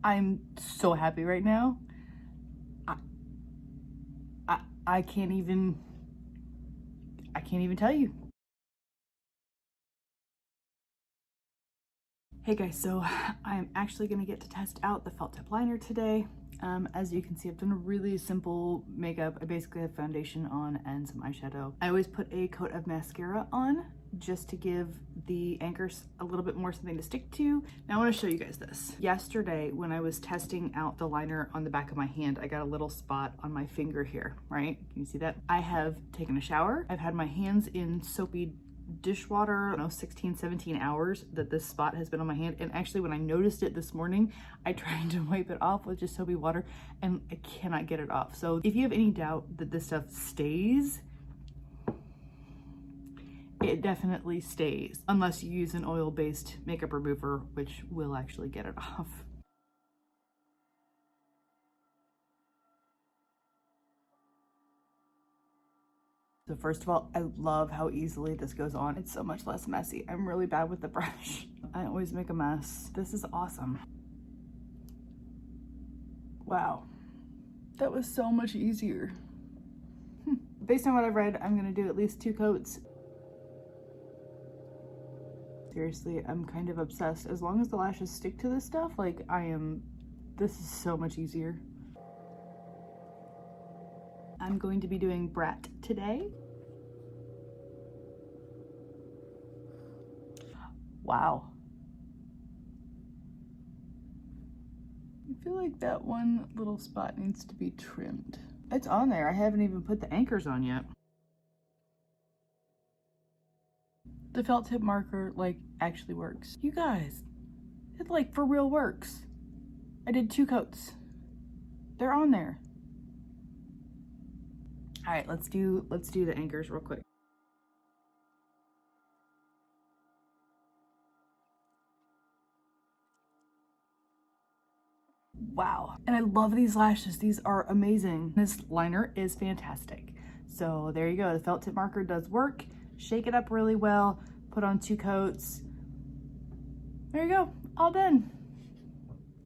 I'm so happy right now. I can't even tell you. Hey guys, so I'm actually gonna get to test out the felt tip liner today. As you can see, I've done a really simple makeup. I basically have foundation on and some eyeshadow. I always put a coat of mascara on just to give the anchors a little bit more something to stick to. Now I want to show you guys this. Yesterday, when I was testing out the liner on the back of my hand, I got a little spot on my finger here, right? Can you see that? I have taken a shower. I've had my hands in soapy dishwater, I don't know, 16, 17 hours that this spot has been on my hand. And actually when I noticed it this morning, I tried to wipe it off with just soapy water and I cannot get it off. So if you have any doubt that this stuff stays, it definitely stays, unless you use an oil-based makeup remover, which will actually get it off. So first of all, I love how easily this goes on. It's so much less messy. I'm really bad with the brush. I always make a mess. This is awesome. Wow, that was so much easier. Based on what I've read, I'm gonna do at least 2 coats. Seriously, I'm kind of obsessed. As long as the lashes stick to this stuff, like this is so much easier. I'm going to be doing Brat today. Wow. I feel like that one little spot needs to be trimmed. It's on there. I haven't even put the anchors on yet. The felt tip marker like actually works. You guys, it like for real works. I did 2 coats. They're on there. All right, let's do the anchors real quick. Wow, and I love these lashes. These are amazing. This liner is fantastic. So there you go. The felt tip marker does work. Shake it up really well, put on 2 coats. There you go, all done.